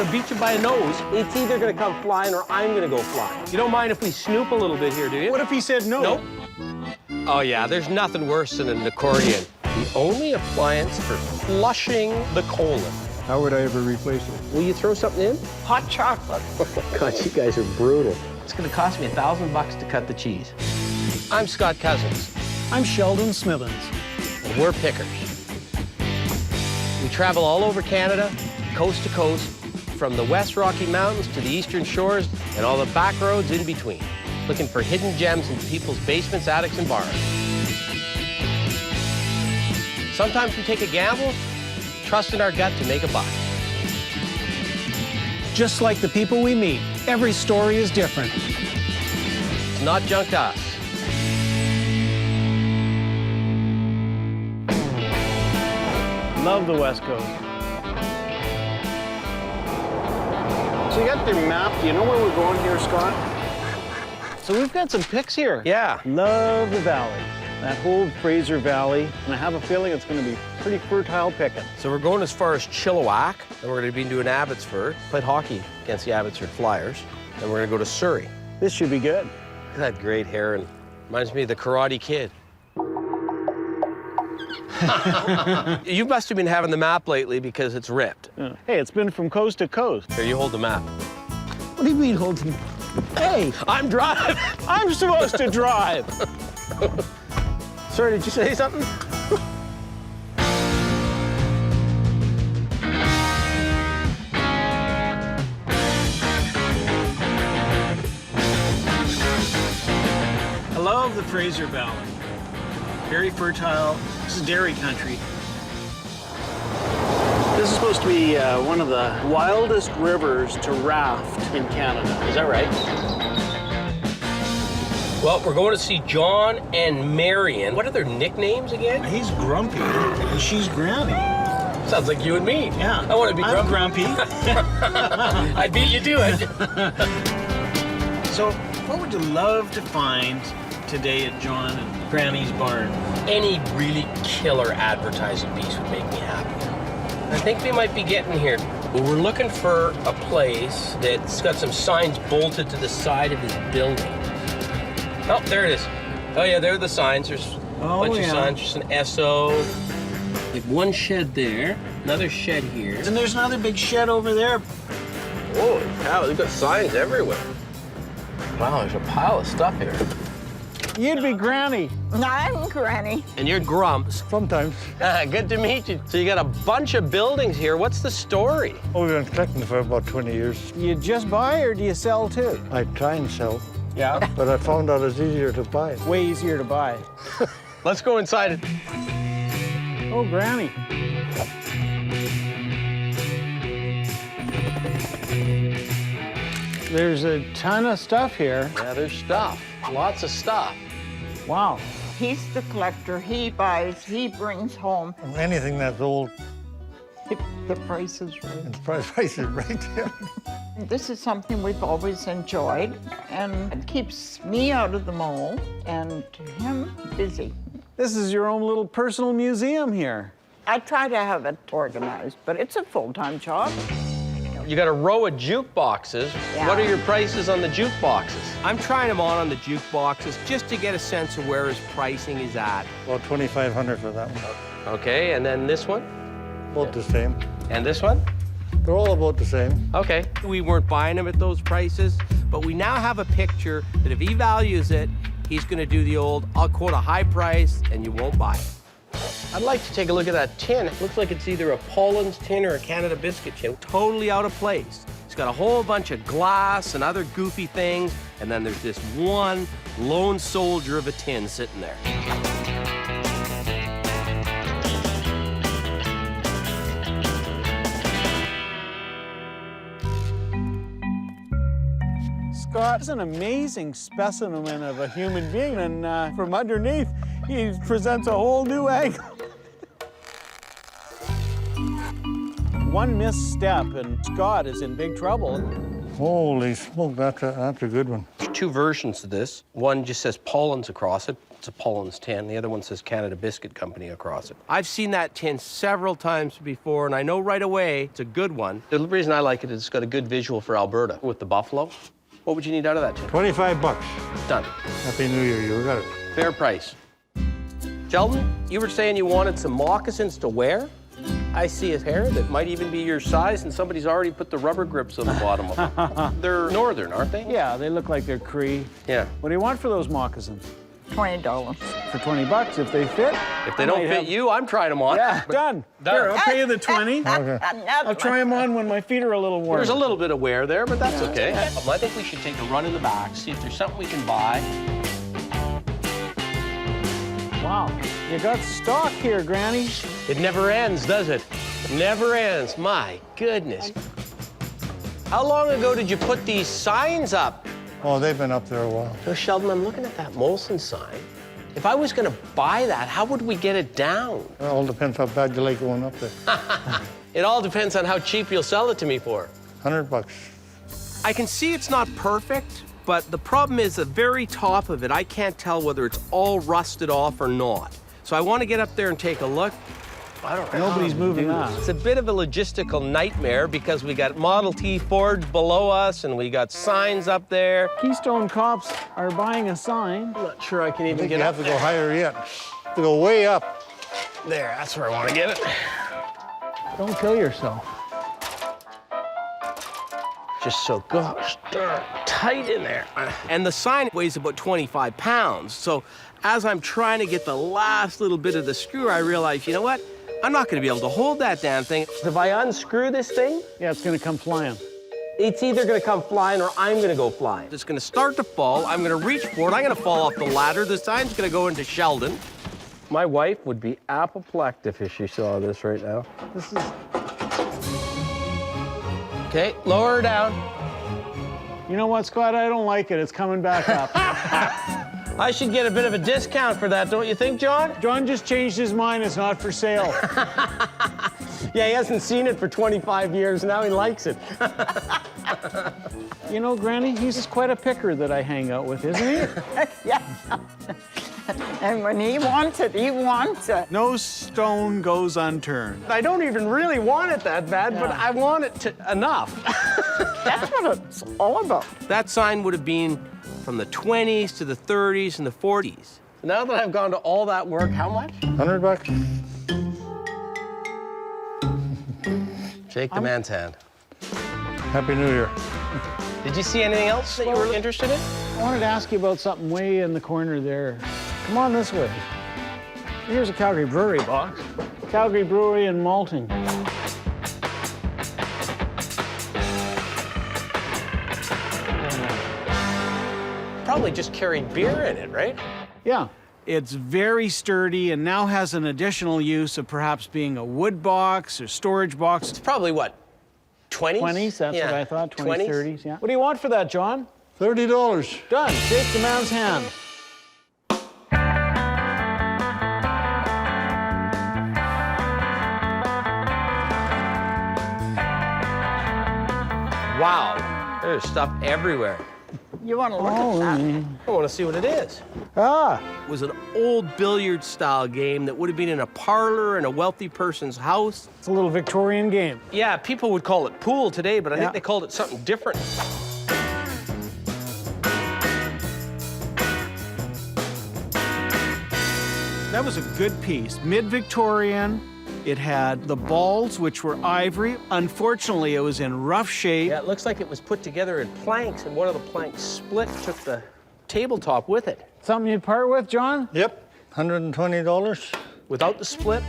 gonna beat you by a nose. It's either gonna come flying or I'm gonna go flying. You don't mind if we snoop a little bit here, do you? What if he said no? Nope. Oh yeah, there's nothing worse than an accordion. The only appliance for flushing the colon. How would I ever replace it? Will you throw something in? Hot chocolate. Oh my God, you guys are brutal. It's gonna cost me $1,000 to cut the cheese. I'm Scott Cozens, I'm Sheldon Smithens. and we're pickers. We travel all over Canada, coast to coast, from the West Rocky Mountains to the Eastern Shores and all the back roads in between, looking for hidden gems in people's basements, attics, and bars. Sometimes we take a gamble, trust in our gut to make a buck. Just like the people we meet, every story is different. It's not junk to us. Love the West Coast. So you got the map. Do you know where we're going here, Scott? So we've got some picks here. Yeah. Love the valley, that whole Fraser Valley, and I have a feeling it's going to be pretty fertile picking. So we're going as far as Chilliwack, and we're going to be doing Abbotsford, played hockey against the Abbotsford Flyers, and we're going to go to Surrey. This should be good. Look at that great hair, and reminds me of the Karate Kid. You must have been having the map lately because it's ripped. Yeah. Hey, it's been from coast to coast. Here, you hold the map. What do you mean holding? Hey, I'm driving. I'm supposed to drive. Sorry, did you say something? I love the Fraser Valley. Very fertile. This is dairy country. This is supposed to be one of the wildest rivers to raft in Canada. Is that right? Well, we're going to see John and Marion. What are their nicknames again? He's grumpy, and she's Granny. Sounds like you and me. Yeah. I want to be I'm grumpy. grumpy. I beat you to it. So, what would you love to find today at John and Granny's barn? Any really killer advertising piece would make me happy. I think we might be getting here. We're looking for a place that's got some signs bolted to the side of his building. Oh, there it is. Oh yeah, there are the signs. There's a bunch of signs. There's an SO. Like one shed there, another shed here. And there's another big shed over there. Holy cow, they've got signs everywhere. Wow, there's a pile of stuff here. You'd be Granny. I'm Granny. And you're Grumps. Sometimes. Good to meet you. So you got a bunch of buildings here. What's the story? Oh, we've been collecting for about 20 years. You just buy or do you sell too? I try and sell, Yeah. but I found out it's easier to buy. Way easier to buy. Let's go inside it. Oh, Granny. There's a ton of stuff here. Yeah, there's stuff. Lots of stuff. Wow. He's the collector. He buys, he brings home. Anything that's old, The price is right. the price is right there. This is something we've always enjoyed, and it keeps me out of the mall and him busy. This is your own little personal museum here. I try to have it organized, but it's a full-time job. You got a row of jukeboxes. Yeah. What are your prices on the jukeboxes? I'm trying them on the jukeboxes just to get a sense of where his pricing is at. About 2,500 for that one. Okay, and then this one? About the same. And this one? They're all about the same. Okay. We weren't buying them at those prices, but we now have a picture that if he values it, he's gonna do the old, I'll quote a high price and you won't buy it. I'd like to take a look at that tin. It looks like it's either a Poland's tin or a Canada biscuit tin. Totally out of place. It's got a whole bunch of glass and other goofy things, and then there's this one lone soldier of a tin sitting there. Scott is an amazing specimen of a human being, and from underneath, he presents a whole new angle. One misstep, and Scott is in big trouble. Holy smoke, that's a good one. There's two versions of this. One just says Poland's across it, It's a Pollen's tin. The other one says Canada Biscuit Company across it. I've seen that tin several times before, and I know right away it's a good one. The reason I like it is it's got a good visual for Alberta with the buffalo. What would you need out of that tin? 25 bucks. Done. Happy New Year, you got it. Fair price. Sheldon, you were saying you wanted some moccasins to wear? I see a pair that might even be your size, and somebody's already put the rubber grips on the bottom of them. They're northern, aren't they? Yeah, they look like they're Cree. Yeah. What do you want for those moccasins? $20. For 20 bucks if they fit? If they don't fit you, I'm trying them on. Yeah, done. Here, I'll pay you the 20. Okay. I'll try them on when my feet are a little warm. There's a little bit of wear there, but that's okay. I think we should take a run in the back, see if there's something we can buy. Wow, you got stock here, Granny. It never ends, does it? Never ends. My goodness. How long ago did you put these signs up? Oh, they've been up there a while. So, Sheldon, I'm looking at that Molson sign. If I was going to buy that, how would we get it down? It all depends how bad you like going up there. It all depends on how cheap you'll sell it to me for. 100 bucks. I can see it's not perfect, but the problem is the very top of it, I can't tell whether it's all rusted off or not. So I want to get up there and take a look. I don't know. Nobody's moving on. It's a bit of a logistical nightmare because we got Model T Fords below us and we got signs up there. Keystone Cops are buying a sign. I'm not sure I can I even think get you up have to go higher yet. To go way up. there. That's where I want to get it. Don't kill yourself. Just so gosh darn tight in there. And the sign weighs about 25 pounds. So as I'm trying to get the last little bit of the screw, I realize, you know what? I'm not going to be able to hold that damn thing. If I unscrew this thing, Yeah, it's gonna come flying. it's either going to come flying or I'm going to go flying. It's going to start to fall. I'm going to reach for it. I'm going to fall off the ladder. The sign's going to go into Sheldon. My wife would be apoplectic if she saw this right now. This is, Okay, lower her down. you know what, Scott? I don't like it. It's coming back up. I should get a bit of a discount for that, don't you think, John? John just changed his mind. It's not for sale. Yeah, he hasn't seen it for 25 years. Now he likes it. You know, Granny, he's quite a picker that I hang out with, isn't he? Yeah. And when he wants it, he wants it. No stone goes unturned. I don't even really want it that bad, but I want it enough. That's what it's all about. That sign would have been from the 20s to the 30s and the 40s. Now that I've gone to all that work, how much? 100 bucks. Shake the man's hand. Happy New Year. Did you see anything else that you were interested in? I wanted to ask you about something way in the corner there. Come on this way. Here's a Calgary Brewery box. Calgary Brewery and Malting. Probably just carried beer in it, right? Yeah. It's very sturdy and now has an additional use of perhaps being a wood box or storage box. It's probably what, 20s? 20s, that's Yeah. what I thought, 20s, 20s? 30s, yeah. What do you want for that, John? $30. Done. Shake the man's hand. Wow, there's stuff everywhere. You want to look at that? I want to see what it is. Ah, It was an old billiard-style game that would have been in a parlor in a wealthy person's house. it's a little Victorian game. Yeah, people would call it pool today, but I Yeah. think they called it something different. That was a good piece. Mid-Victorian. It had the balls, which were ivory. Unfortunately, it was in rough shape. Yeah, it looks like it was put together in planks, and one of the planks split, took the tabletop with it. Something you'd part with, John? Yep, $120. Without the split?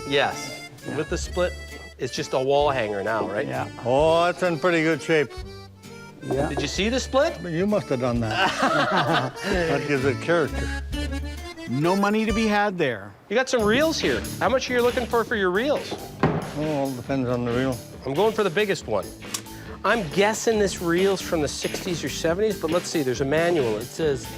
Yes. With the split, it's just a wall hanger now, right? Yeah. Oh, that's in pretty good shape. Yeah. Did you see the split? But you must have done that. That gives it character. No money to be had there. You got some reels here. How much are you looking for your reels? Oh, all depends on the reel. I'm going for the biggest one. I'm guessing this reel's from the 60s or 70s, but let's see, there's a manual. It says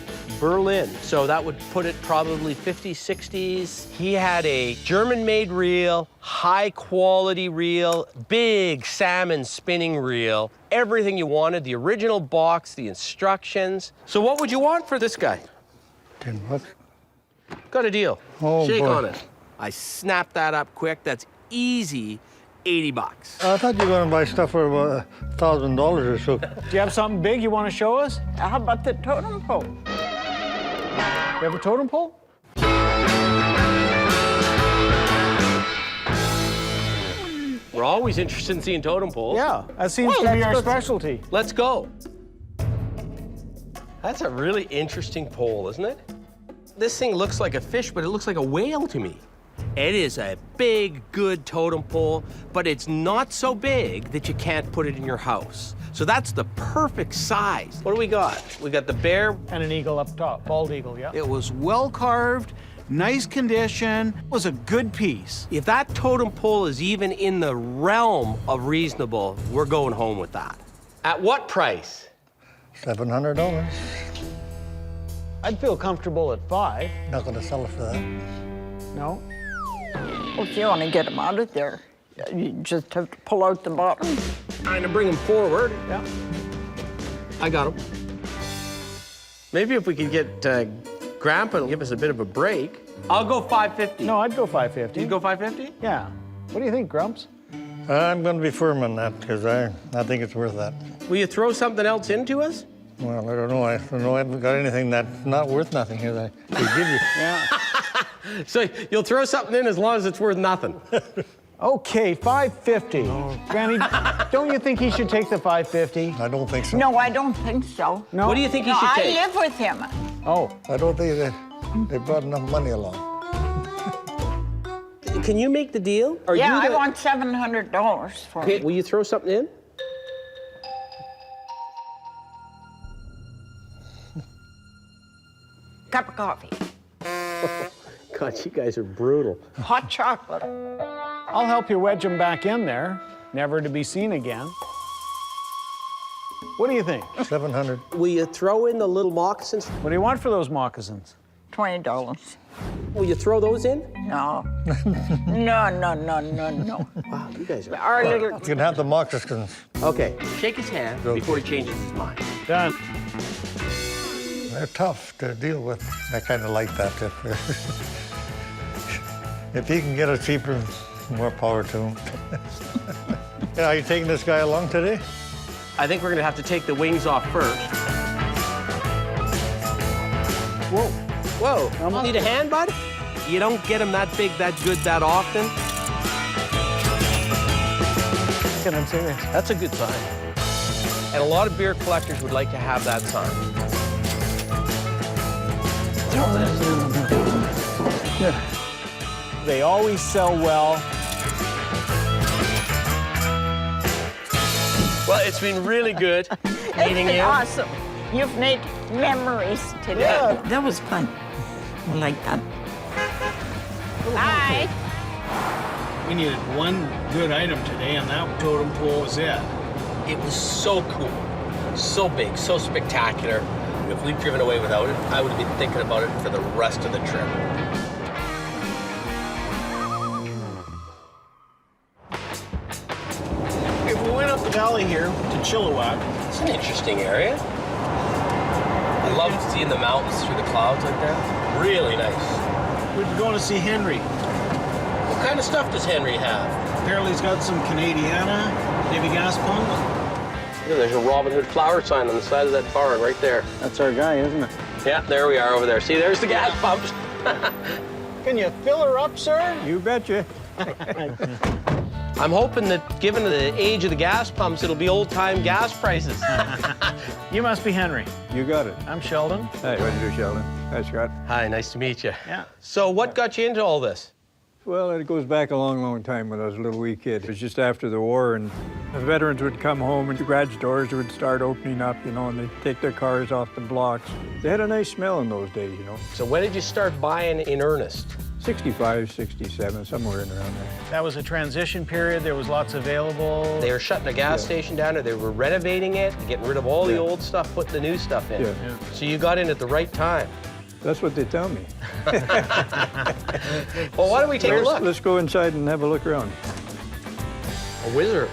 Berlin, so that would put it probably 50s, 60s. He had a German-made reel, high-quality reel, big salmon spinning reel, everything you wanted, the original box, the instructions. So what would you want for this guy? $10. Got a deal. Oh, Shake boy. on it. I snapped that up quick. That's easy 80 bucks. I thought you were going to buy stuff for about $1,000 or so. Do you have something big you want to show us? How about the totem pole? You have a totem pole? We're always interested in seeing totem poles. Yeah, that seems Well, to be let's our go- specialty. Let's go. That's a really interesting pole, isn't it? This thing looks like a fish, but it looks like a whale to me. It is a big, good totem pole, but it's not so big that you can't put it in your house. So that's the perfect size. What do we got? We got the bear. And an eagle up top, bald eagle, yeah. It was well carved, nice condition, was a good piece. If that totem pole is even in the realm of reasonable, we're going home with that. At what price? $700. I'd feel comfortable at 5. Not going to sell it for that. No? Well, if you want to get them out of there, you just have to pull out the bottom. Trying to bring them forward. Yeah. I got them. Maybe if we could get Grandpa to give us a bit of a break. I'll go 550. No, I'd go 550. You go 550? Yeah. What do you think, Grumps? I'm going to be firm on that because I think it's worth that. Will you throw something else into us? Well, I don't know. I haven't got anything that's not worth nothing here that I could give you. Yeah. So you'll throw something in as long as it's worth nothing. Okay, 550. Granny, don't you think he should take the 550? I don't think so. No, I don't think so. No? What do you think he No, should I take? live with him. Oh, I don't think they brought enough money along. Can you make the deal? Are Yeah, you I the- want $700 for Okay, it. will you throw something in? Cup of coffee. God, you guys are brutal. Hot chocolate. I'll help you wedge him back in there, never to be seen again. What do you think? 700. Will you throw in the little moccasins? What do you want for those moccasins? $20. Will you throw those in? No. No. Wow, you guys are... Our little... You can have the moccasins. Okay, shake his hand before he changes his mind. Done. They're tough to deal with. I kind of like that. If he can get it cheaper, more power to him. Yeah, are you taking this guy along today? I think we're gonna have to take the wings off first. Whoa. Whoa, need a hand, bud? You don't get them that big, that good, that often. I'm serious. That's a good sign. And a lot of beer collectors would like to have that sign. They always sell well. Well, it's been really good meeting you. Awesome. You've made memories today. Yeah. That was fun. I like that. Hi. We needed one good item today, and that totem pole was it. It was so cool, so big, so spectacular. If we'd driven away without it, I would have been thinking about it for the rest of the trip. If we went up the valley here to Chilliwack, It's an interesting area. I love seeing the mountains through the clouds like that. Really nice. we'd be going to see Henry. What kind of stuff does Henry have? Apparently he's got some Canadiana, maybe gas pump. Yeah, there's a Robin Hood flower sign on the side of that barn right there. That's our guy, isn't it? Yeah, there we are over there. See, there's the gas pumps. Can you fill her up, sir? You betcha. I'm hoping that given the age of the gas pumps, it'll be old-time gas prices. You must be Henry. You got it. I'm Sheldon. Hey, what do you do, Sheldon? Hi, Scott. Hi, nice to meet you. Yeah. So what got you into all this? Well, it goes back a long, long time when I was a little wee kid. It was just after the war, and the veterans would come home and the garage doors would start opening up, you know, and they'd take their cars off the blocks. They had a nice smell in those days, you know. So when did you start buying in earnest? 65, 67, somewhere in around there. That was a transition period. There was lots available. They were shutting a gas station down, or they were renovating it, getting rid of all the old stuff, putting the new stuff in. Yeah. So you got in at the right time. That's what they tell me. Well, why don't we take a look? Let's go inside and have a look around. A Whizzer.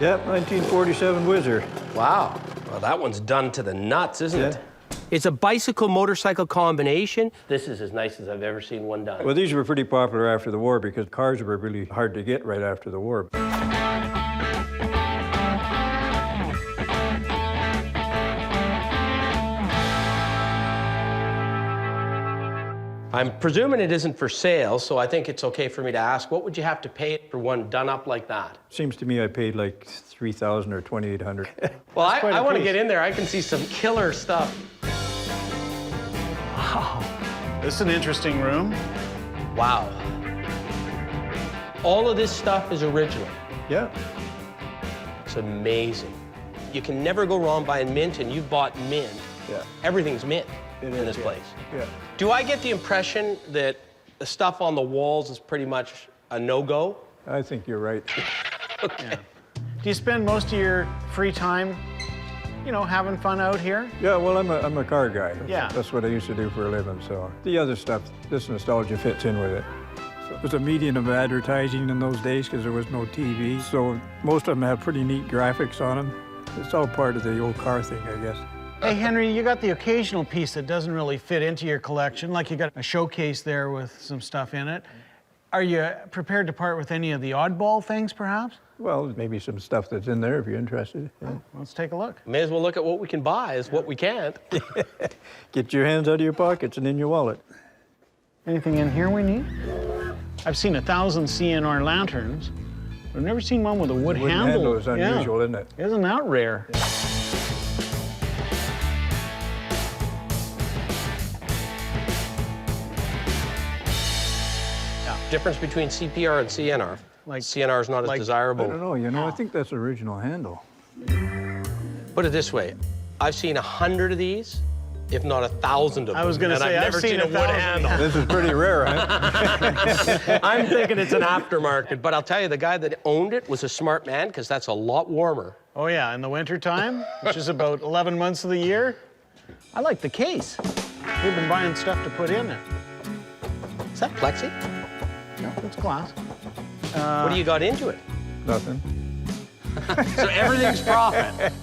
Yep, 1947 Whizzer. Wow. Well, that one's done to the nuts, isn't it? It's a bicycle-motorcycle combination. This is as nice as I've ever seen one done. Well, these were pretty popular after the war because cars were really hard to get right after the war. I'm presuming it isn't for sale, so I think it's okay for me to ask, what would you have to pay for one done up like that? Seems to me I paid like $3,000 or $2,800. Well, I want to get in there. I can see some killer stuff. Wow. This is an interesting room. Wow. All of this stuff is original. Yeah. It's amazing. You can never go wrong buying mint, and you bought mint. Yeah. Everything's mint in is, this yeah. place. Yeah. Do I get the impression that the stuff on the walls is pretty much a no-go? I think you're right. Yeah. Do you spend most of your free time, you know, having fun out here? Yeah, well, I'm a car guy. Yeah. That's what I used to do for a living, so. The other stuff, this nostalgia fits in with it. It was a medium of advertising in those days because there was no TV, so most of them have pretty neat graphics on them. It's all part of the old car thing, I guess. Hey, Henry, you got the occasional piece that doesn't really fit into your collection, like you got a showcase there with some stuff in it. Are you prepared to part with any of the oddball things, perhaps? Well, maybe some stuff that's in there if you're interested. Yeah. Let's take a look. May as well look at what we can buy as what we can't. Get your hands out of your pockets and in your wallet. Anything in here we need? I've seen 1,000 CNR lanterns. I've never seen one with a wood Wooden handle. is unusual, isn't it? Isn't that rare? Yeah. Difference between CPR and CNR. Like- CNR is not as like- I desirable. don't know, you know, I think that's original handle. Put it this way, I've seen 100 of these, if not 1,000 of them. I was gonna and say, I've I've never seen seen a wood 1,000. handle. This is pretty rare, huh? I'm thinking it's an aftermarket, but I'll tell you, the guy that owned it was a smart man, because that's a lot warmer. Oh, yeah, in the wintertime, which is about 11 months of the year. I like the case. We've been buying stuff to put in it. Is that plexi? No, it's glass. What do you got into it? Nothing. So everything's profit.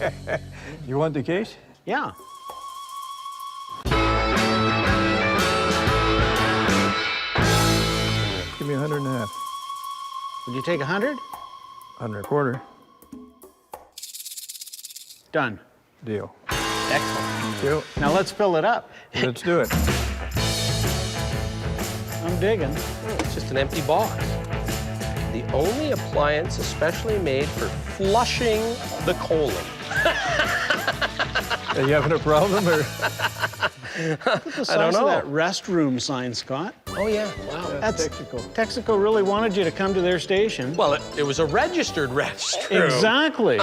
You want the case? Yeah. Give me 150. Would you take 100? 125. Done. Deal. Excellent. Deal. Now let's fill it up. Let's do it. I'm digging. It's just an empty box. The only appliance especially made for flushing the colon. Are you having a problem, or? I don't know. That restroom sign, Scott. Oh, yeah, wow. That's Texaco really wanted you to come to their station. Well, it was a registered restroom. Exactly.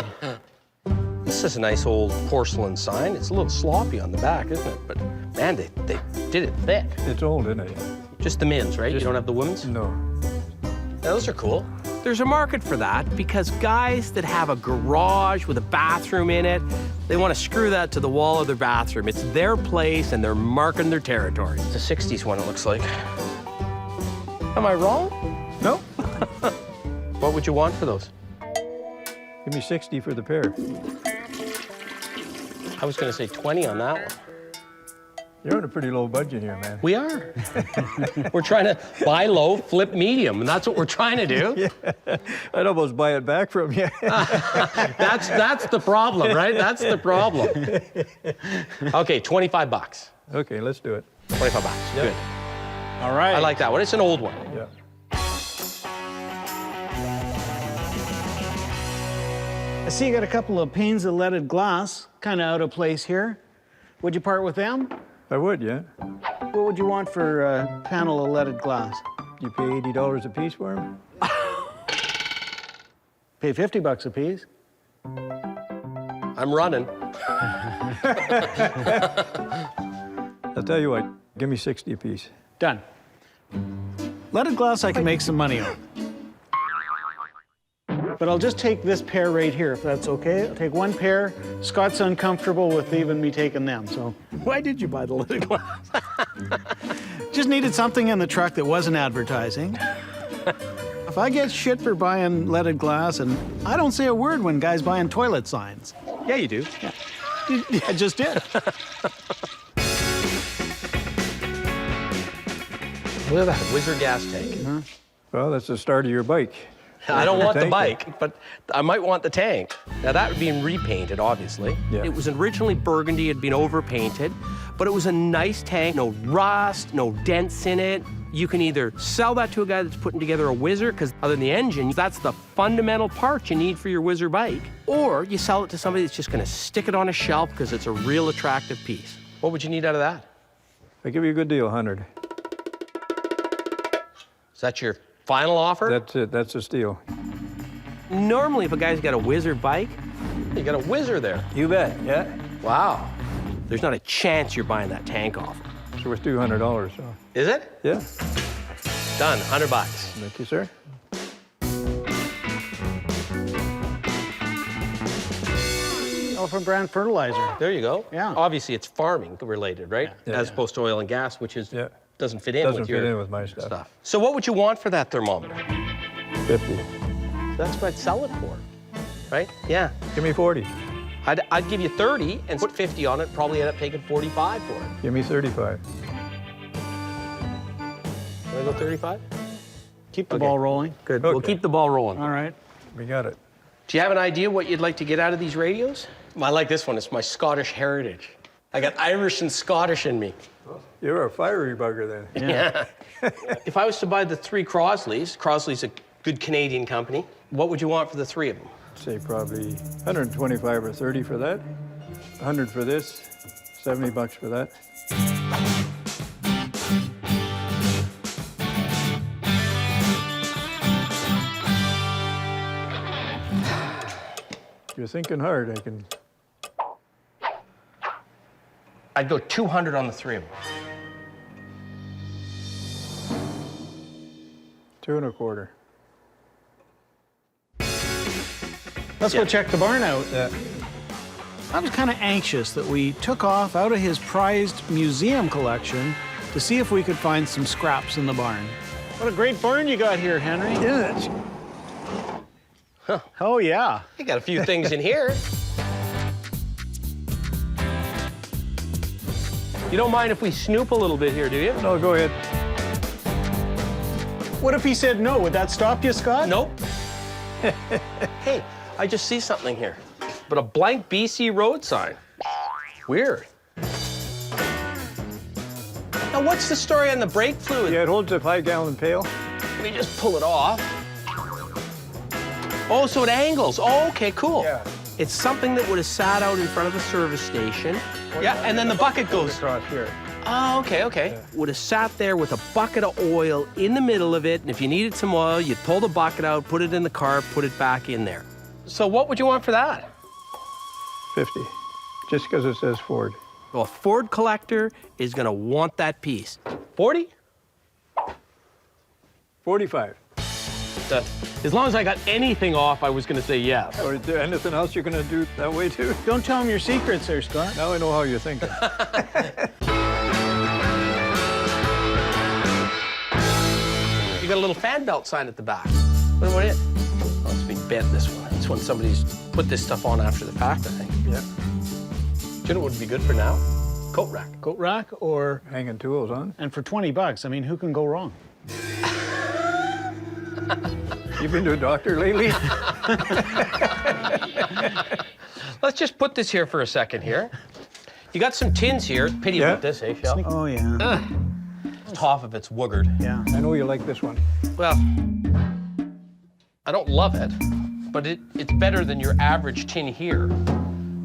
This is a nice old porcelain sign. It's a little sloppy on the back, isn't it? But, man, they did it thick. It's old, isn't it? Just the men's, right? You don't have the women's? No. Those are cool. There's a market for that because guys that have a garage with a bathroom in it, they want to screw that to the wall of their bathroom. It's their place and they're marking their territory. It's a 60s one, it looks like. Am I wrong? No. What would you want for those? Give me 60 for the pair. I was going to say 20 on that one. You're on a pretty low budget here, man. We are. We're trying to buy low, flip medium, and that's what we're trying to do. Yeah. I'd almost buy it back from you. That's the problem, right? That's the problem. Okay, 25 bucks. Okay, let's do it. 25 bucks. Good. All right. I like that one. It's an old one. Yeah. I see you got a couple of panes of leaded glass, kind of out of place here. Would you part with them? I would, yeah. What would you want for a panel of leaded glass? You pay $80 a piece for them? Pay 50 bucks a piece. I'm running. I'll tell you what, give me 60 a piece. Done. Leaded glass I can make some money on. But I'll just take this pair right here, if that's okay. I'll take one pair. Scott's uncomfortable with even me taking them, so. Why did you buy the leaded glass? Just needed something in the truck that wasn't advertising. If I get shit for buying leaded glass, and I don't say a word when guys buying toilet signs. Yeah, you do. I just did. Look at that, Whizzer gas tank. Well, that's the start of your bike. I don't want the Tank. bike, but I might want the tank. Now that would be repainted, obviously. Yeah. It was originally burgundy, it had been overpainted, but it was a nice tank, no rust, no dents in it. You can either sell that to a guy that's putting together a Whizzer, because other than the engine, that's the fundamental part you need for your Whizzer bike, or you sell it to somebody that's just gonna stick it on a shelf because it's a real attractive piece. What would you need out of that? I give you a good deal, 100. Is that your final offer? That's it. That's a steal. Normally, if a guy's got a Whizzer bike, you got a Whizzer there. You bet. Yeah. Wow. There's not a chance you're buying that tank off him. It's worth $200. So. Is it? Yeah. Done, 100 bucks. Thank you, sir. Elephant brand fertilizer. There you go. Yeah. Obviously, it's farming related, right? Yeah. As opposed to oil and gas, which is Yeah. doesn't fit in Doesn't with fit your in with my stuff. So what would you want for that thermometer? 50. That's what I'd sell it for, right? Yeah. Give me 40. I'd give you 30 and put 50 on it, probably end up taking 45 for it. Give me 35. Want to go 35? Keep the ball rolling. Good. We'll Okay. keep the ball rolling. All right. We got it. Do you have an idea what you'd like to get out of these radios? I like this one. It's my Scottish heritage. I got Irish and Scottish in me. You're a fiery bugger then. Yeah. If I was to buy the 3 Crosley's, Crosley's a good Canadian company, what would you want for the 3 of them? Say probably 125 or 30 for that. 100 for this. 70 bucks for that. You're thinking hard. I can. I'd go 200 on the 3 of them. 2 1/4. Let's go check the barn out. Yeah. I was kind of anxious that we took off out of his prized museum collection to see if we could find some scraps in the barn. What a great barn you got here, Henry. Yeah. It's, Oh, yeah. I got a few things in here. You don't mind if we snoop a little bit here, do you? no, go ahead. What if he said no? Would that stop you, Scott? Nope. Hey, I just see something here. But a blank BC road sign. Weird. Now, what's the story on the brake fluid? Yeah, it holds a 5-gallon pail. Let me just pull it off. Oh, so it angles. Oh, okay, cool. Yeah. It's something that would have sat out in front of the service station. Yeah, and then the bucket goes. Across here. Oh, okay, okay. Would have sat there with a bucket of oil in the middle of it, and if you needed some oil, you'd pull the bucket out, put it in the car, put it back in there. So what would you want for that? 50. Just because it says Ford. Well, a Ford collector is gonna want that piece. 40? 45. As long as I got anything off, I was gonna say yes. Or is there anything else you're going to do that way too? Don't tell him your secrets there, Scott. Now I know how you're thinking. You got a little fan belt sign at the back. What about it? Oh, it's been bent, this one. This one, somebody's put this stuff on after the fact, I think. Yeah. Do you know what would be good for now? Coat rack. Coat rack or... Hanging tools on. And for 20 bucks, I mean, who can go wrong? You been to a doctor lately? Let's just put this here for a second here. You got some tins here. Pity Yeah. about this, eh, Shell? Oh, yeah. The top of it's woogered. Yeah. I know you like this one. Well, I don't love it, but it's better than your average tin here.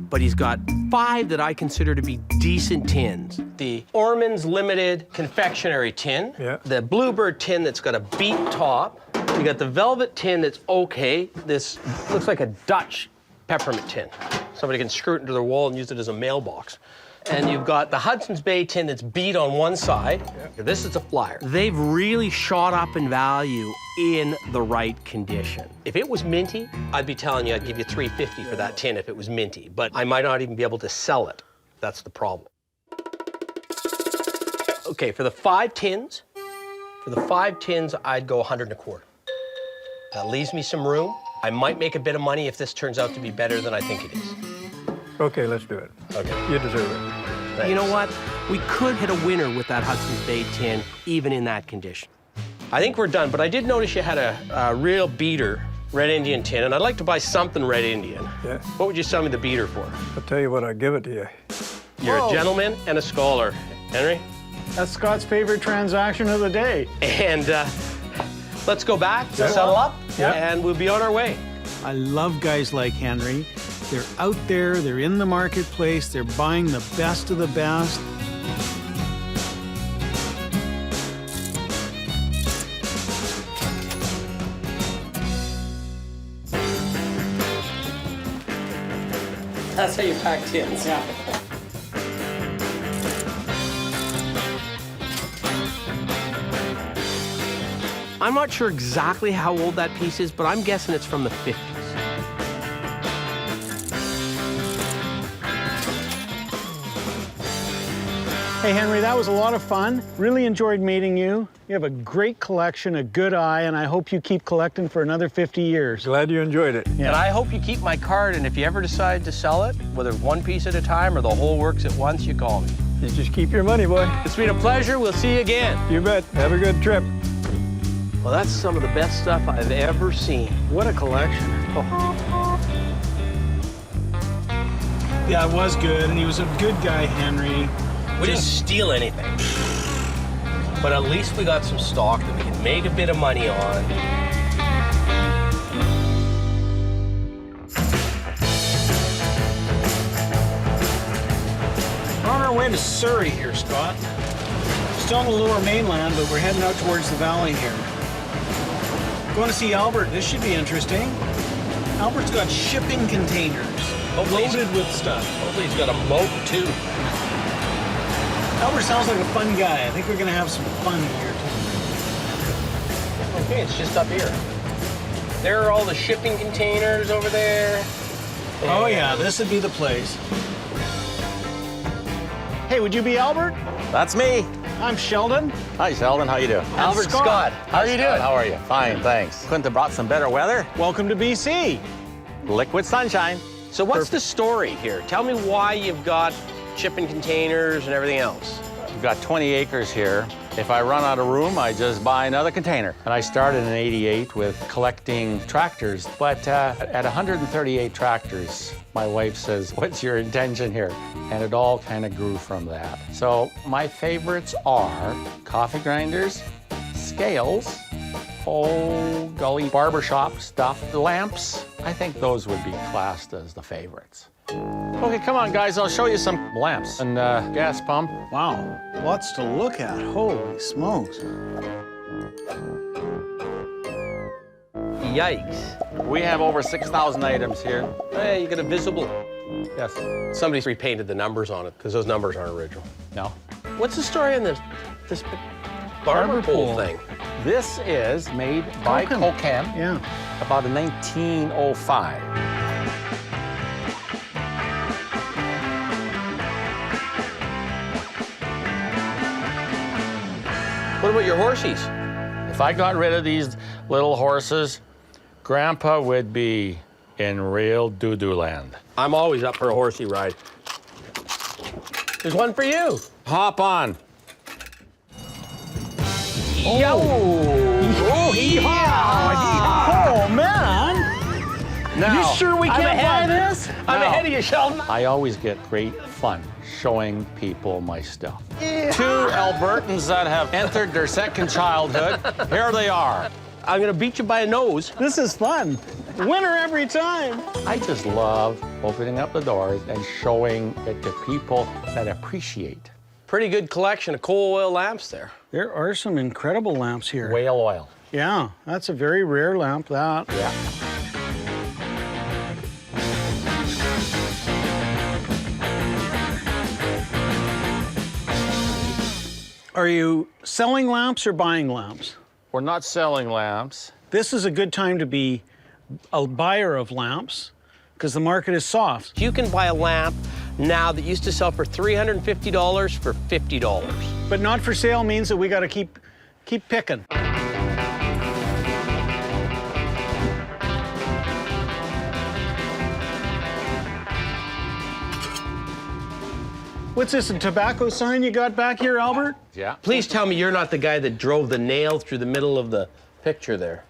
But he's got 5 that I consider to be decent tins. The Orman's Limited confectionery tin. Yeah. The Bluebird tin that's got a beat top. You got the Velvet tin that's okay. This looks like a Dutch peppermint tin. Somebody can screw it into their wall and use it as a mailbox. And you've got the Hudson's Bay tin that's beat on one side. Yeah. This is a flyer. They've really shot up in value in the right condition. If it was minty, I'd be telling you I'd give you $3.50 for that tin if it was minty, but I might not even be able to sell it. That's the problem. Okay, for the 5 tins, I'd go 100 1/4. That leaves me some room. I might make a bit of money if this turns out to be better than I think it is. Okay, let's do it. Okay. You deserve it. You know what? we could hit a winner with that Hudson's Bay tin, even in that condition. I think we're done, but I did notice you had a real beater Red Indian tin, and I'd like to buy something Red Indian. Yeah. What would you sell me the beater for? I'll tell you what, I'll give it to you. You're Whoa. a gentleman and a scholar, Henry. That's Scott's favorite transaction of the day. And let's go back, settle up, and we'll be on our way. I love guys like Henry. They're out there, they're in the marketplace, they're buying the best of the best. That's how you pack tins. Yeah. I'm not sure exactly how old that piece is, but I'm guessing it's from the 50s. Hey, Henry, that was a lot of fun. Really enjoyed meeting you. You have a great collection, a good eye, and I hope you keep collecting for another 50 years. Glad you enjoyed it. Yeah. And I hope you keep my card, and if you ever decide to sell it, whether one piece at a time or the whole works at once, you call me. You just keep your money, boy. It's been a pleasure. We'll see you again. You bet. Have a good trip. Well, that's some of the best stuff I've ever seen. What a collection. Yeah, it was good, and he was a good guy, Henry. We didn't steal anything. But at least we got some stock that we can make a bit of money on. We're on our way to Surrey here, Scott. Still on the lower mainland, but we're heading out towards the valley here. Going to see Albert. This should be interesting. Albert's got shipping containers loaded with stuff. Hopefully he's got a moat, too. Albert sounds like a fun guy. I think we're going to have some fun here, too. Okay, it's just up here. There are all the shipping containers over there. Oh, yeah, this would be the place. Hey, would you be Albert? That's me. I'm Sheldon. Hi, Sheldon. How you doing? Albert Scott. How are you doing? How are you? Fine, thanks. Couldn't have brought some better weather. Welcome to BC. Liquid sunshine. So what's the story here? Tell me why you've got shipping containers and everything else. We've got 20 acres here. If I run out of room, I just buy another container. And I started in '88 with collecting tractors. But at 138 tractors, my wife says, "What's your intention here?" And it all kind of grew from that. So my favorites are coffee grinders, scales, oh golly, barbershop stuff, lamps. I think those would be classed as the favorites. Okay, come on, guys. I'll show you some lamps and gas pump. Wow, lots to look at. Holy smokes. Yikes. We have over 6,000 items here. Hey, you got a visible. Yes. Somebody's repainted the numbers on it because those numbers aren't original. No. What's the story on this barber pole thing? This is made by Cozens Yeah. about in 1905. What about your horsies? If I got rid of these little horses, Grandpa would be in real doo-doo land. I'm always up for a horsey ride. There's one for you. Hop on. Yo! Oh, Oh, man. Now, You sure we I'm can't ahead. buy this? I'm No. ahead of you, Sheldon. I always get great fun showing people my stuff. Two Albertans that have entered their second childhood, here they are. I'm gonna beat you by a nose. This is fun. Winner every time. I just love opening up the doors and showing it to people that appreciate Pretty good collection of coal oil lamps there. There are some incredible lamps here. whale oil. Yeah, that's a very rare lamp, that. Yeah. Are you selling lamps or buying lamps? We're not selling lamps. This is a good time to be a buyer of lamps because the market is soft. You can buy a lamp now that used to sell for $350 for $50. But not for sale means that we got to keep picking. What's this, a tobacco sign you got back here, Albert? Yeah. Please tell me you're not the guy that drove the nail through the middle of the picture there.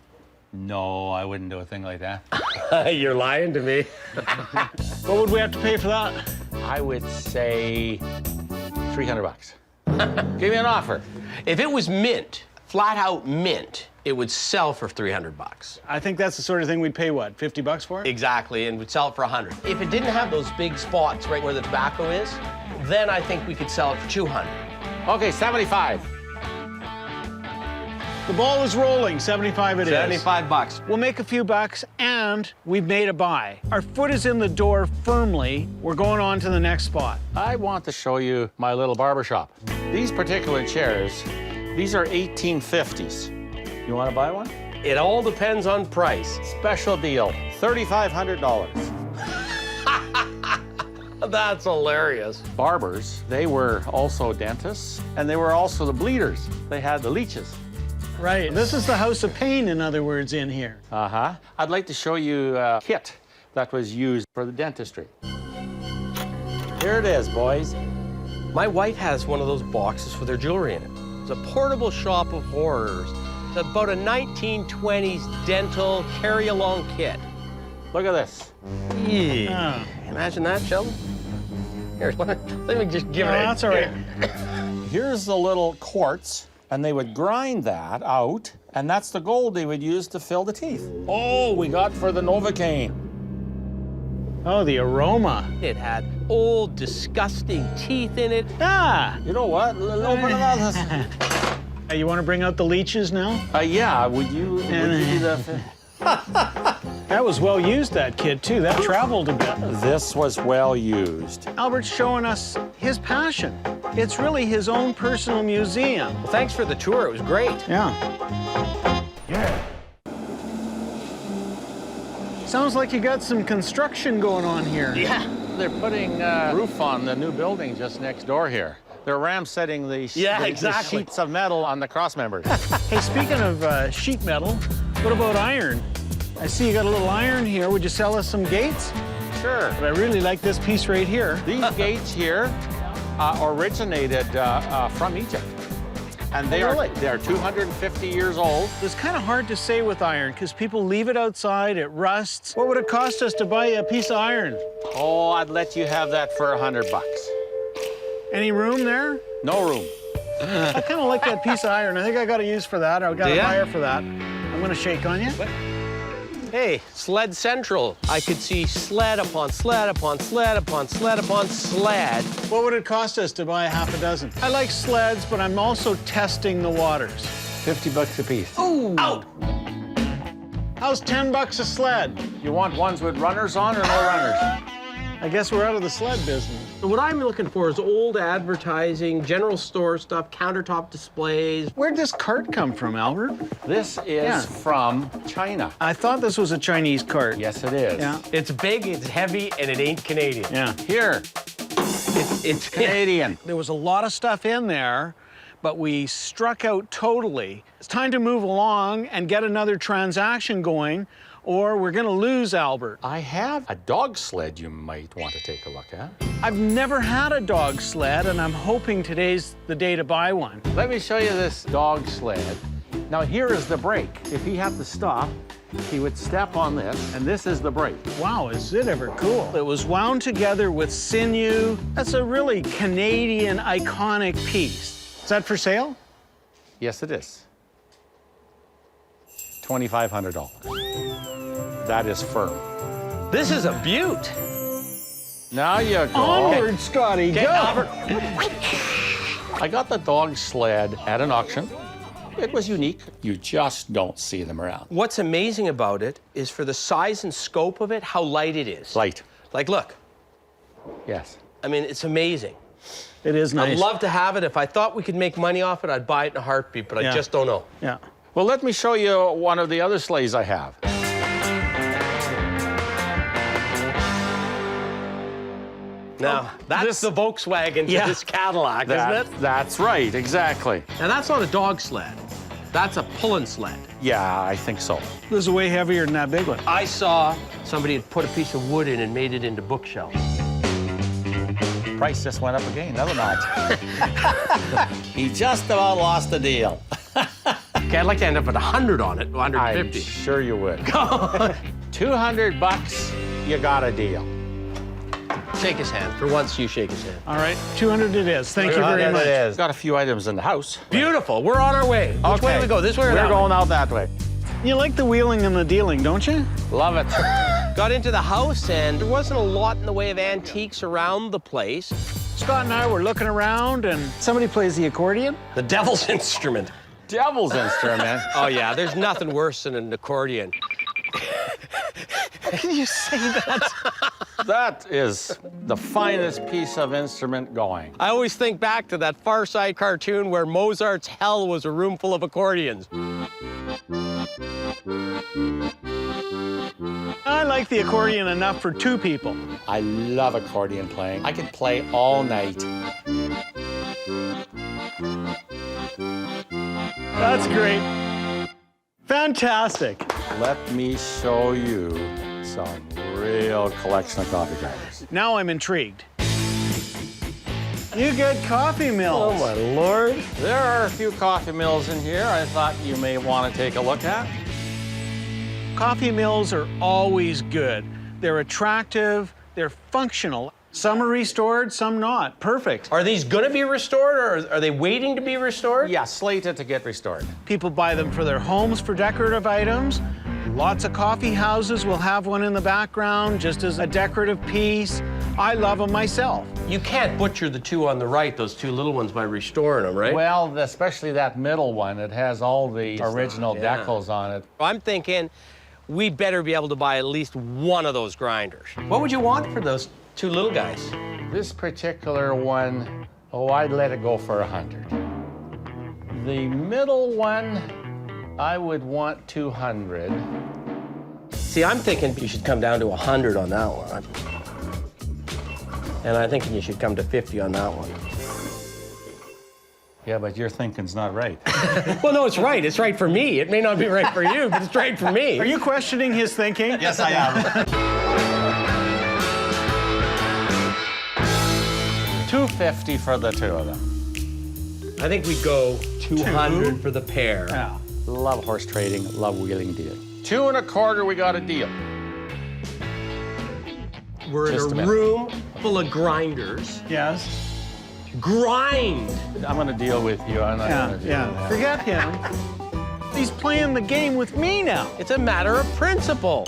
No, I wouldn't do a thing like that. You're lying to me. What would we have to pay for that? I would say 300 bucks. Give me an offer. If it was mint, flat out mint, it would sell for 300 bucks. I think that's the sort of thing we'd pay, what, 50 bucks for it? Exactly, and would sell it for 100. If it didn't have those big spots right where the tobacco is, then I think we could sell it for 200. Okay, 75. The ball is rolling, 75 it is. 75 bucks. We'll make a few bucks, and we've made a buy. Our foot is in the door firmly. We're going on to the next spot. I want to show you my little barber shop. These particular chairs, these are 1850s. You want to buy one? It all depends on price. Special deal, $3,500. That's hilarious. Barbers, they were also dentists, and they were also the bleeders. They had the leeches. Right. This is the house of pain, in other words, in here. Uh-huh. I'd like to show you a kit that was used for the dentistry. Here it is, boys. My wife has one of those boxes with her jewelry in it. It's a portable shop of horrors. It's about a 1920s dental carry-along kit. Look at this. Yeah. Imagine that, Sheldon. Here, let me just give it. That's all right. Here's the little quartz, and they would grind that out, and that's the gold they would use to fill the teeth. Oh, we got for the Novocaine. Oh, the aroma. It had old, disgusting teeth in it. Ah! You know what? Open it up. Hey, you want to bring out the leeches now? Yeah, would you do the... That was well used, that kid, too. That traveled a bit. This was well used. Albert's showing us his passion. It's really his own personal museum. Well, thanks for the tour. It was great. Yeah. Sounds like you got some construction going on here. Yeah. They're putting roof on the new building just next door here. They're ram setting the exactly. sheets of metal on the cross members. Hey, speaking of sheet metal, what about iron? I see you got a little iron here. Would you sell us some gates? Sure. But I really like this piece right here. These gates here originated from Egypt. And they're 250 years old. It's kind of hard to say with iron because people leave it outside, it rusts. What would it cost us to buy a piece of iron? Oh, I'd let you have that for 100 bucks. Any room there? No room. I kind of like that piece of iron. I think I got a use for that. I got a buyer for that. I'm going to shake on you. Hey, Sled Central. I could see sled upon sled upon sled upon sled upon sled. What would it cost us to buy a half a dozen? I like sleds, but I'm also testing the waters. 50 bucks a piece. Ooh! Out! How's 10 bucks a sled? You want ones with runners on or no runners? I guess we're out of the sled business. What I'm looking for is old advertising, general store stuff, countertop displays. Where'd this cart come from, Albert? This is from China. I thought this was a Chinese cart. Yes, it is. Yeah. It's big, it's heavy, and it ain't Canadian. Yeah. Here, It's Canadian. There was a lot of stuff in there, but we struck out totally. It's time to move along and get another transaction going, or we're gonna lose Albert. I have a dog sled you might want to take a look at. I've never had a dog sled, and I'm hoping today's the day to buy one. Let me show you this dog sled. Now here is the brake. If he had to stop, he would step on this, and this is the brake. Wow, is it ever cool. It was wound together with sinew. That's a really Canadian iconic piece. Is that for sale? Yes, it is. $2,500. That is firm. This is a beaut. Now you go. Onward, Scotty, go! Albert. I got the dog sled at an auction. It was unique. You just don't see them around. What's amazing about it is for the size and scope of it, how light it is. Light. Like, look. Yes. I mean, it's amazing. It is nice. I'd love to have it. If I thought we could make money off it, I'd buy it in a heartbeat, but I just don't know. Yeah. Well, let me show you one of the other sleighs I have. Now, that's the Volkswagen to this Cadillac, isn't it? That's right, exactly. Now, that's not a dog sled. That's a pulling sled. Yeah, I think so. This is way heavier than that big one. I saw somebody had put a piece of wood in and made it into bookshelves. Price just went up again, another notch. He just about lost the deal. Okay, I'd like to end up at 100 on it, I'm 150. sure you would. $200, you got a deal. Shake his hand. For once, you shake his hand. All right, 200 it is. Thank you very much. Got a few items in the house. Beautiful. We're on our way. Which way do we go? This way or that We're way? going out that way. You like the wheeling and the dealing, don't you? Love it. Got into the house, and there wasn't a lot in the way of antiques around the place. Scott and I were looking around, and somebody plays the accordion. The devil's instrument. Devil's instrument. Oh, yeah, there's nothing worse than an accordion. Can you say that? That is the finest piece of instrument going. I always think back to that Far Side cartoon where Mozart's Hell was a room full of accordions. I like the accordion enough for 2 people. I love accordion playing. I could play all night. That's great. Fantastic. Let me show you some real collection of coffee grinders. Now I'm intrigued. You get coffee mills. Oh, my Lord. There are a few coffee mills in here I thought you may want to take a look at. Coffee mills are always good. They're attractive, they're functional. Some are restored, some not. Perfect. Are these going to be restored, or are they waiting to be restored? Yeah, slated to get restored. People buy them for their homes for decorative items. Lots of coffee houses will have one in the background just as a decorative piece. I love them myself. You can't butcher the 2 on the right, those 2 little ones, by restoring them, right? Well, especially that middle one. It has all the original yeah. decals on it. I'm thinking we better be able to buy at least one of those grinders. What would you want for those 2 little guys? This particular one, oh, I'd let it go for 100. The middle one, I would want 200. See, I'm thinking you should come down to 100 on that one. And I think you should come to 50 on that one. Yeah, but your thinking's not right. Well, no, it's right. It's right for me. It may not be right for you, but it's right for me. Are you questioning his thinking? Yes, I am. 250 for the 2 of them. I think we'd go 200 for the pair. Yeah. Love horse trading, love wheeling deal. 2 1/4, we got a deal. We're Just a in a minute. room full of grinders. Yes. Grind! I'm gonna deal with you. I'm not Yeah, gonna deal yeah. with that. Forget him. He's playing the game with me now. It's a matter of principle.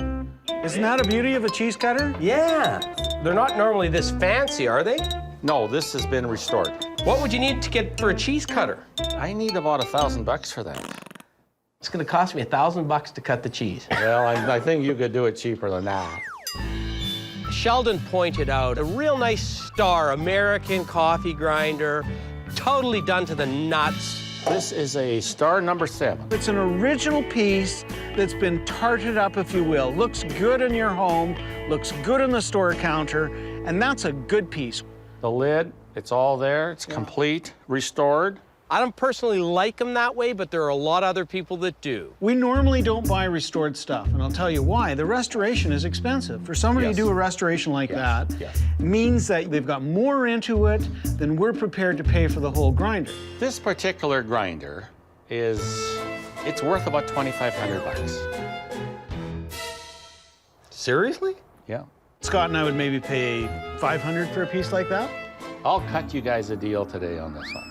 Isn't that a beauty of a cheese cutter? Yeah. They're not normally this fancy, are they? No, this has been restored. What would you need to get for a cheese cutter? I need about $1,000 for that. It's gonna cost me $1,000 to cut the cheese. Well, I think you could do it cheaper than that. Sheldon pointed out a real nice Star American coffee grinder, totally done to the nuts. This is a Star number 7. It's an original piece that's been tarted up, if you will. Looks good in your home, looks good on the store counter, and that's a good piece. The lid, it's all there. It's complete, restored. I don't personally like them that way, but there are a lot of other people that do. We normally don't buy restored stuff, and I'll tell you why. The restoration is expensive. For somebody Yes. to do a restoration like that yes. means that they've got more into it than we're prepared to pay for the whole grinder. This particular grinder it's worth about $2,500. Seriously? Yeah. Scott and I would maybe pay $500 for a piece like that. I'll cut you guys a deal today on this one.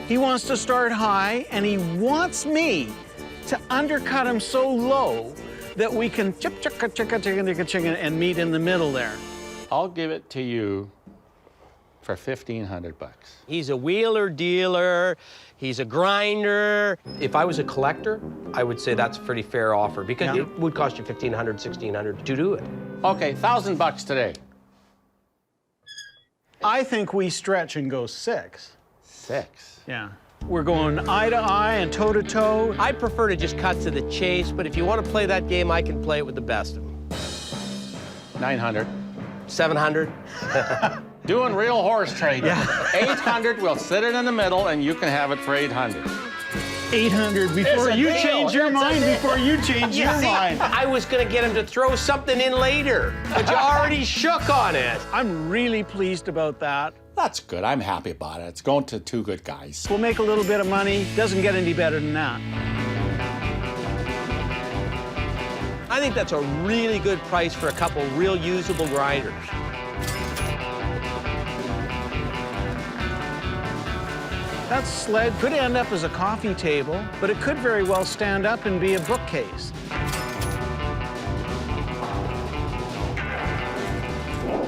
He wants to start high, and he wants me to undercut him so low that we can chip, chicka, chicka, chicka, chicka, chicka, and meet in the middle there. I'll give it to you for $1,500. He's a wheeler dealer. He's a grinder. If I was a collector, I would say that's a pretty fair offer because Yeah. it would cost you $1,500, $1,600 to do it. Okay, $1,000 today. I think we stretch and go 6. 6. Yeah. We're going eye to eye and toe to toe. I prefer to just cut to the chase, but if you want to play that game, I can play it with the best of them. 900. 700? Doing real horse trading. Yeah. 800, we'll sit it in the middle, and you can have it for 800. 800 before There's a you deal. change your That's a mind, deal. before you change your See, mind. I was gonna get him to throw something in later, but you already shook on it. I'm really pleased about that. That's good. I'm happy about it. It's going to two good guys. We'll make a little bit of money. Doesn't get any better than that. I think that's a really good price for a couple real usable grinders. That sled could end up as a coffee table, but it could very well stand up and be a bookcase.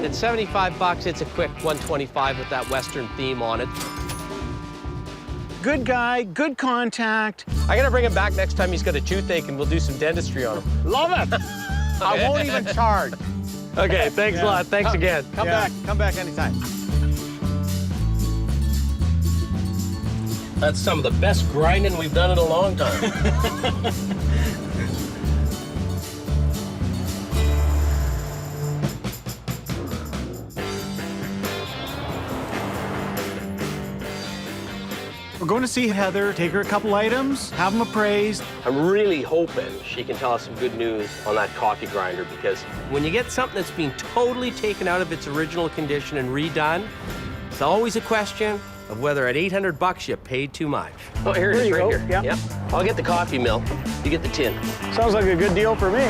At 75 bucks, it's a quick 125 with that Western theme on it. Good guy, good contact. I gotta bring him back next time he's got a toothache and we'll do some dentistry on him. Love it. I won't even charge. Okay, thanks a lot. Thanks again. Come back anytime. That's some of the best grinding we've done in a long time. We're going to see Heather, take her a couple items, have them appraised. I'm really hoping she can tell us some good news on that coffee grinder, because when you get something that's being totally taken out of its original condition and redone, it's always a question of whether at 800 bucks you paid too much. Oh, here it is right here. Yep. I'll get the coffee mill. You get the tin. Sounds like a good deal for me.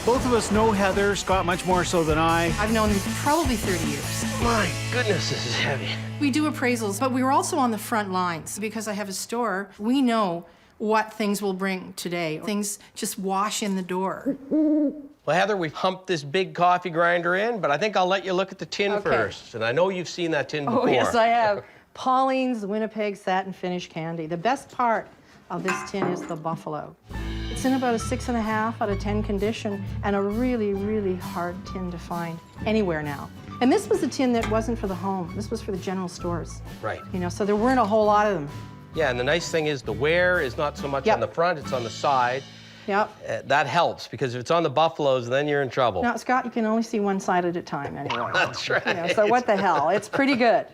Both of us know Heather, Scott much more so than I. I've known him probably 30 years. My goodness, this is heavy. We do appraisals, but we were also on the front lines. Because I have a store, we know what things will bring today. Things just wash in the door. Well, Heather, we've humped this big coffee grinder in, but I think I'll let you look at the tin first. And I know you've seen that tin before. Oh, yes, I have. Pauline's Winnipeg Satin Finish Candy. The best part of this tin is the buffalo. It's in about a 6.5 out of 10 condition and a really, really hard tin to find anywhere now. And this was a tin that wasn't for the home. This was for the general stores. Right. You know, so there weren't a whole lot of them. Yeah, and the nice thing is the wear is not so much Yep. on the front, it's on the side. Yep. That helps, because if it's on the buffaloes, then you're in trouble. Now, Scott, you can only see one side at a time anyway. That's right. You know, so what the hell? It's pretty good.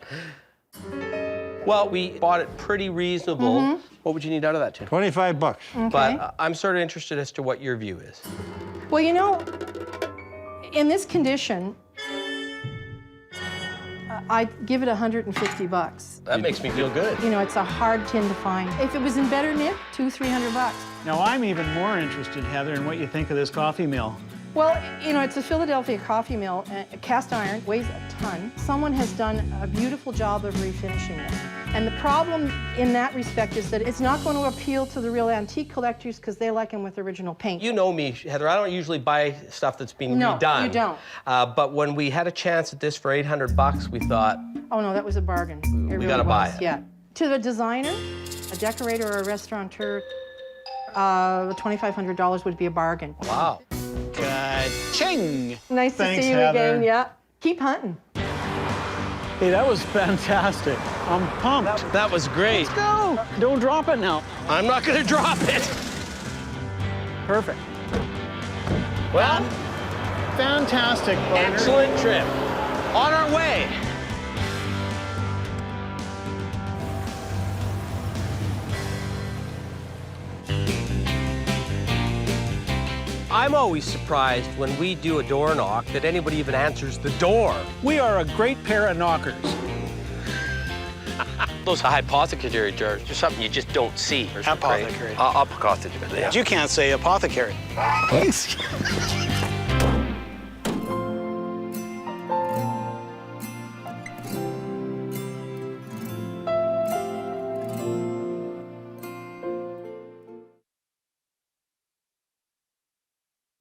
Well, we bought it pretty reasonable. What would you need out of that tin? 25 bucks. Okay. But I'm sort of interested as to what your view is. Well, you know, in this condition, I'd give it 150 bucks. That makes me feel good. You know, it's a hard tin to find. If it was in better nick, $200-300 bucks. Now, I'm even more interested, Heather, in what you think of this coffee mill. Well, you know, it's a Philadelphia coffee mill, cast iron, weighs a ton. Someone has done a beautiful job of refinishing it. And the problem in that respect is that it's not going to appeal to the real antique collectors because they like them with original paint. You know me, Heather, I don't usually buy stuff that's been redone. No, you don't. But when we had a chance at this for 800 bucks, we thought, Oh, no, that was a bargain. It really gotta was. buy it. Yeah. To the designer, a decorator, or a restaurateur, $2,500 would be a bargain. wow. Ka-ching! Nice Thanks, to see you Heather. again, yeah. Keep hunting. Hey, that was fantastic. I'm pumped. That was great. Go! Don't drop it now. I'm not gonna drop it. Perfect. Well, Fantastic, partner. excellent trip. On our way. I'm always surprised when we do a door knock that anybody even answers the door. We are a great pair of knockers. Those hypothecary jars are something you just don't see. Apothecary. Apothecary. You can't say apothecary. Thanks.